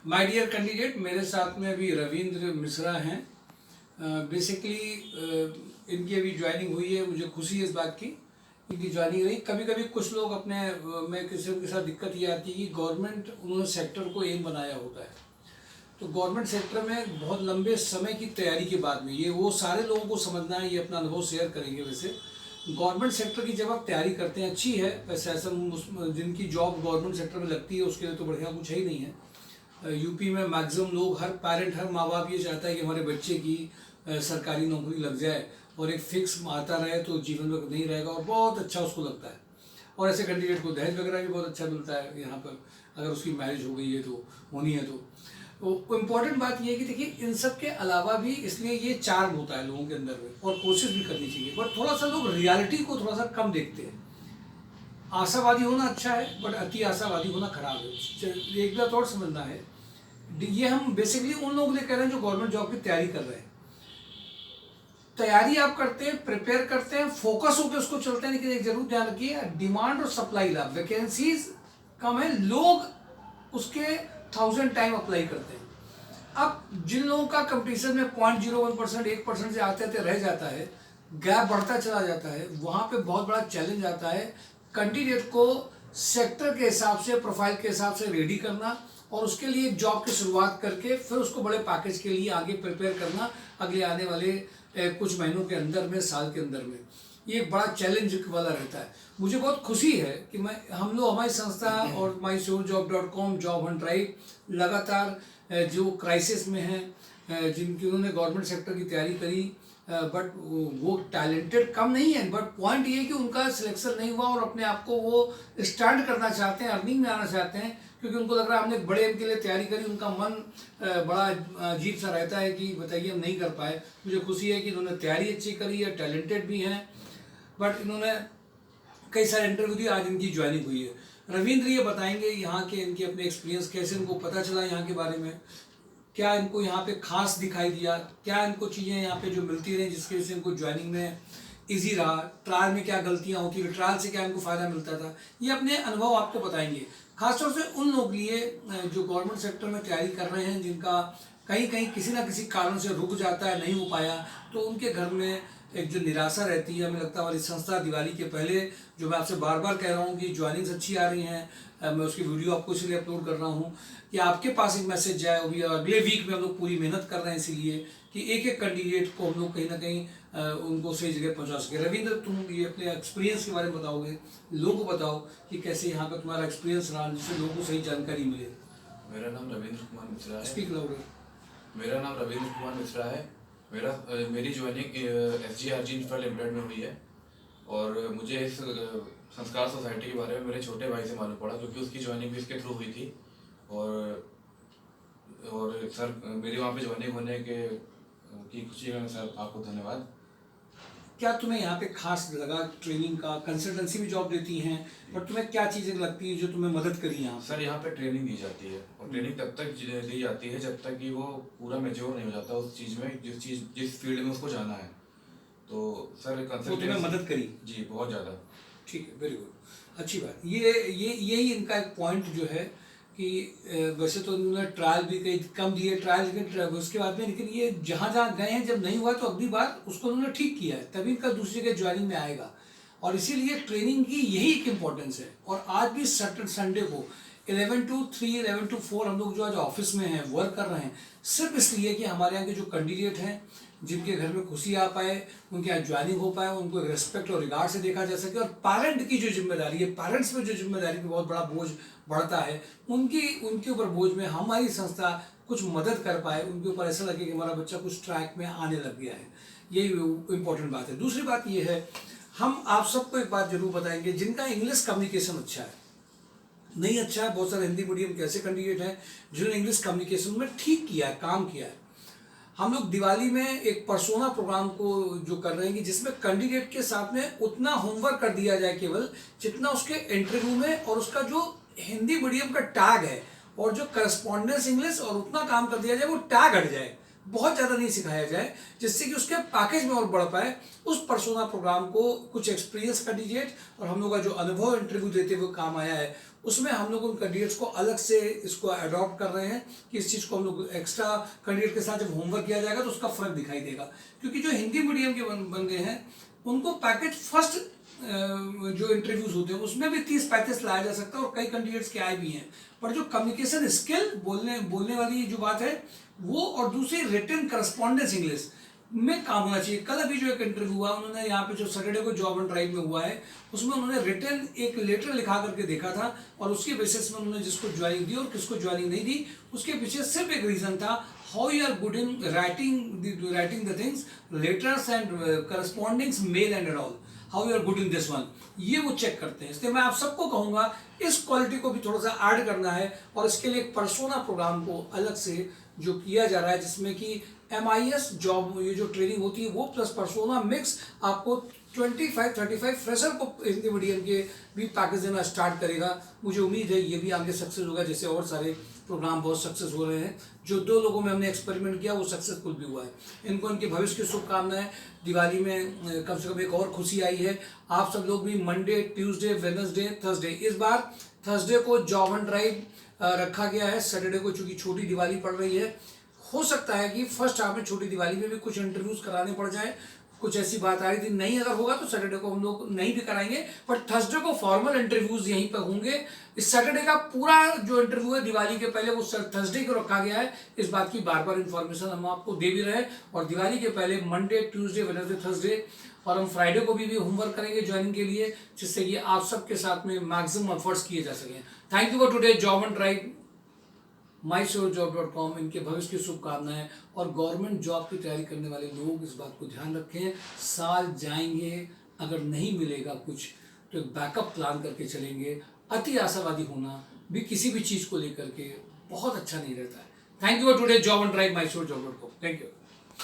My dear candidate, मेरे साथ में अभी रविंद्र मिश्रा हैं। बेसिकली इनकी अभी ज्वाइनिंग हुई है। मुझे खुशी है इस बात की, इनकी ज्वाइनिंग रही। कभी कभी कुछ लोग अपने में किसी के साथ दिक्कत ये आती है कि गवर्नमेंट उन्होंने सेक्टर को एम बनाया होता है, तो गवर्नमेंट सेक्टर में बहुत लंबे समय की तैयारी के बाद में ये वो सारे लोगों को समझना है। ये अपना अनुभव शेयर करेंगे। वैसे गवर्नमेंट सेक्टर की जब आप तैयारी करते हैं अच्छी है, वैसे ऐसा जिनकी जॉब गवर्नमेंट सेक्टर में लगती है उसके लिए तो बढ़िया कुछ है ही नहीं है। यूपी में मैक्सिमम लोग, हर पेरेंट, हर माँ बाप ये चाहता है कि हमारे बच्चे की सरकारी नौकरी लग जाए और एक फिक्स आता रहे तो जीवन में नहीं रहेगा, और बहुत अच्छा उसको लगता है। और ऐसे कैंडिडेट को दहेज वगैरह भी बहुत अच्छा मिलता है यहाँ पर, अगर उसकी मैरिज हो गई है तो, होनी है तो इम्पॉर्टेंट बात यह है कि देखिए इन सब के अलावा भी, इसलिए ये चार्म होता है लोगों के अंदर में, और कोशिश भी करनी चाहिए। बट थोड़ा सा लोग रियलिटी को थोड़ा सा कम देखते हैं। आशावादी होना अच्छा है, बट अति आशावादी होना खराब है। एक बात और समझना है, ये हम बेसिकली उन लोगों के लिए कह रहे हैं जो गवर्नमेंट जॉब की तैयारी कर रहे हैं। तैयारी आप करते हैं, प्रिपेयर करते हैं, फोकस होकर उसको चलते हैं, लेकिन एक जरूर ध्यान रखिए, डिमांड और सप्लाई ला, वैकेंसीज कम है, लोग उसके 1000 टाइम अप्लाई करते हैं। अब जिन लोगों का कंपटीशन में 0.01%, 1% से आते आते रह जाता है, गैप बढ़ता चला जाता है, वहाँ पे बहुत बड़ा चैलेंज आता है कैंडिडेट को सेक्टर के हिसाब से, प्रोफाइल के हिसाब से रेडी करना, और उसके लिए जॉब की शुरुआत करके फिर उसको बड़े पैकेज के लिए आगे प्रिपेयर करना अगले आने वाले कुछ महीनों के अंदर में, साल के अंदर में। ये एक बड़ा चैलेंज वाला रहता है। मुझे बहुत खुशी है कि हमारी संस्था और MySureJob.com, जॉब हंट ड्राइव लगातार जो क्राइसिस में हैं, जिनकी उन्होंने गवर्नमेंट सेक्टर की तैयारी करी, बट वो टैलेंटेड कम नहीं है, बट पॉइंट ये है कि उनका सिलेक्शन नहीं हुआ और अपने आप को वो स्टैंड करना चाहते हैं, अर्निंग में आना चाहते हैं, क्योंकि उनको लग रहा है हमने बड़े एम के लिए तैयारी करी। उनका मन बड़ा अजीब सा रहता है कि बताइए हम नहीं कर पाए। मुझे खुशी है कि इन्होंने तैयारी अच्छी करी है, टैलेंटेड भी हैं, बट इन्होंने कई सारे इंटरव्यू दिए, आज इनकी ज्वाइनिंग हुई है। रविंद्र ये बताएंगे यहाँ के इनके अपने एक्सपीरियंस, कैसे इनको पता चला यहाँ के बारे में, क्या इनको यहाँ पे खास दिखाई दिया, क्या इनको चीज़ें यहाँ पे जो मिलती रही जिसकी वजह से इनको ज्वाइनिंग में इजी रहा, ट्रायल में क्या गलतियाँ होती है, ट्रायल से क्या इनको फ़ायदा मिलता था, ये अपने अनुभव आपको बताएंगे। खासतौर से उन लोग लिए जो गवर्नमेंट सेक्टर में तैयारी कर रहे हैं, जिनका कहीं कहीं किसी ना किसी कारण से रुक जाता है, नहीं हो पाया, तो उनके घर में एक जो निराशा रहती है। हमें लगता है हमारी संस्था दिवाली के पहले, जो मैं आपसे बार बार कह रहा हूँ कि ज्वाइनिंग्स अच्छी आ रही हैं, मैं उसकी वीडियो आपको इसलिए अपलोड कर रहा हूँ कि आपके पास एक मैसेज जाए। अभी अगले वीक में हम लोग पूरी मेहनत कर रहे हैं इसीलिए कि एक एक कैंडिडेट को हम लोग कहीं ना कहीं उनको सही जगह पहुंचा सके। रविंद्र, तुम ये अपने एक्सपीरियंस के बारे में बताओगे, लोगों को बताओ कि कैसे यहाँ पर तुम्हारा एक्सपीरियंस रहा, जिससे लोगों को सही जानकारी मिले। मेरा नाम रविंद्र कुमार मिश्रा है। Speak louder. मेरा नाम रविंद्र कुमार मिश्रा है। मेरी ज्वाइनिंग SGRG इंफ्रा लिमिटेड में हुई है, और मुझे इस संस्कार सोसाइटी के बारे में मेरे छोटे भाई से मालूम पड़ा, क्योंकि उसकी ज्वाइनिंग भी इसके थ्रू हुई थी। और सर, मेरी वहाँ पे ज्वाइनिंग होने की खुशी में सर आपको धन्यवाद। क्या तुम्हें यहाँ पे खास लगा ट्रेनिंग का? कंसल्टेंसी भी जॉब देती हैं, बट तुम्हें क्या चीज़ें लगती है जो तुम्हें मदद करी यहाँ? सर, यहाँ पे ट्रेनिंग दी जाती है, और ट्रेनिंग तब तक दी जाती है जब तक कि वो पूरा मेच्योर नहीं हो जाता उस चीज़ में, जिस फील्ड में उसको जाना है। तो सर, तुम्हें मदद करी? जी, बहुत ज़्यादा। ठीक है, वेरी गुड, अच्छी बात। यही इनका एक पॉइंट जो है कि वैसे तो उन्होंने ट्रायल भी कई कम दिए ट्रायल, लेकिन उसके बाद में, लेकिन ये जहाँ जहाँ गए हैं, जब नहीं हुआ तो अगली बार उसको उन्होंने ठीक किया है, तभी इनका दूसरी जगह ज्वाइनिंग में आएगा। और इसीलिए ट्रेनिंग की यही एक इम्पोर्टेंस है। और आज भी संडे को 11 to 3, 11 to 4 हम लोग जो आज ऑफिस में हैं, वर्क कर रहे हैं, सिर्फ इसलिए कि हमारे यहाँ के जो कैंडिडेट हैं, जिनके घर में खुशी आ पाए, उनके यहाँ ज्वाइनिंग हो पाए, उनको रिस्पेक्ट और रिगार्ड से देखा जा सके। और पेरेंट की जो जिम्मेदारी है, पेरेंट्स पे जो जिम्मेदारी पे बहुत बड़ा बोझ बढ़ता है, उनके ऊपर बोझ में हमारी संस्था कुछ मदद कर पाए, उनके ऊपर ऐसा लगे कि हमारा बच्चा कुछ ट्रैक में आने लग गया है, यही इम्पोर्टेंट बात है। दूसरी बात यह है, हम आप सबको एक बात जरूर बताएंगे, जिनका इंग्लिश कम्युनिकेशन अच्छा है, नहीं अच्छा है, बहुत सारे हिंदी मीडियम के ऐसे कैंडिडेट हैं जिन्होंने इंग्लिश कम्युनिकेशन में ठीक किया है, काम किया है। हम लोग दिवाली में एक पर्सोना प्रोग्राम को जो कर रहे हैं कि जिसमें कैंडिडेट के साथ में उतना होमवर्क कर दिया जाए केवल, जितना उसके इंटरव्यू में, और उसका जो हिंदी मीडियम का टैग है और जो करस्पॉन्डेंस इंग्लिश, और उतना काम कर दिया जाए वो टैग हट जाए, बहुत ज़्यादा नहीं सिखाया जाए, जिससे कि उसके पैकेज में और बढ़ पाए। उस पर्सोना प्रोग्राम को कुछ एक्सपीरियंस कैंडिडेट और हम लोग का जो अनुभव इंटरव्यू देते हुए काम आया है, उसमें हम लोग उन कैंडिडेट्स को अलग से इसको अडॉप्ट कर रहे हैं कि इस चीज़ को हम लोग एक्स्ट्रा कैंडिडेट के साथ जब होमवर्क किया जाएगा तो उसका फ़र्क दिखाई देगा। क्योंकि जो हिंदी मीडियम के बंदे हैं उनको पैकेज फर्स्ट जो इंटरव्यूज होते हैं उसमें भी 30-35 लाया जा सकता है और कई कैंडिडेट्स के आए भी हैं, पर जो कम्युनिकेशन स्किल बोलने वाली जो बात है वो, और दूसरी रिटन करस्पॉन्डेंस इंग्लिश में काम होना चाहिए। कल अभी जो एक इंटरव्यू हुआ, उन्होंने यहाँ पे जो सैटरडे को जॉब एंड ड्राइव में हुआ है उसमें उन्होंने रिटन एक लेटर लिखा करके देखा था और उसके बेसिस में उन्होंने जिसको ज्वाइनिंग दी और किसको ज्वाइनिंग नहीं दी, उसके पीछे सिर्फ एक रीजन था, how you are good in writing the things, letters and correspondings, mail and all, how you are good in this one, ये वो चेक करते हैं। इसलिए मैं आप सबको कहूँगा इस क्वालिटी को भी थोड़ा सा ऐड करना है और इसके लिए एक पर्सोना प्रोग्राम को अलग से जो किया जा रहा है, जिसमें कि MIS जॉब ये जो ट्रेनिंग होती है वो प्लस पर्सोना मिक्स आपको 25-35 फ्रेशर को हिंदी मीडियम के भी पैकेज देना स्टार्ट करेगा। मुझे उम्मीद है ये भी आगे सक्सेस होगा, जैसे और सारे प्रोग्राम बहुत सक्सेस हो रहे हैं। जो 2 लोगों में हमने एक्सपेरिमेंट किया वो सक्सेसफुल भी हुआ है। इनको इनके भविष्य की शुभकामनाएं। दिवाली में कम से कम एक और खुशी आई है, आप सब लोग भी मंडे, ट्यूसडे, वेडनेसडे, थर्सडे, इस बार थर्सडे को जॉब एंड ड्राइव रखा गया है। सैटरडे को चूंकि छोटी दिवाली पड़ रही है, हो सकता है कि फर्स्ट हाफ में छोटी दिवाली में भी कुछ इंटरव्यूज कराने पड़ जाए, कुछ ऐसी बात आ रही थी। नहीं अगर होगा तो सैटरडे को हम लोग नहीं भी कराएंगे, पर थर्सडे को फॉर्मल इंटरव्यूज यहीं पर होंगे। इस सैटरडे का पूरा जो इंटरव्यू है दिवाली के पहले वो थर्सडे को रखा गया है। इस बात की बार बार इंफॉर्मेशन हम आपको दे भी रहे हैं। और दिवाली के पहले मंडे, ट्यूसडे, वेडनेसडे, थर्सडे और हम फ्राइडे को भी होमवर्क करेंगे ज्वाइनिंग के लिए, जिससे कि आप सबके साथ में मैक्सिमम एफर्ट्स किए जा सकें। Thank you for today job and drive, mysurjob.com। इनके भविष्य की शुभकामनाएं। और गवर्नमेंट जॉब की तैयारी करने वाले लोग इस बात को ध्यान रखें, साल जाएंगे अगर नहीं मिलेगा कुछ तो एक बैकअप प्लान करके चलेंगे। अति आशावादी होना भी किसी भी चीज़ को लेकर के बहुत अच्छा नहीं रहता है। Thank you for today job and drive, mysurjob.com। Thank you.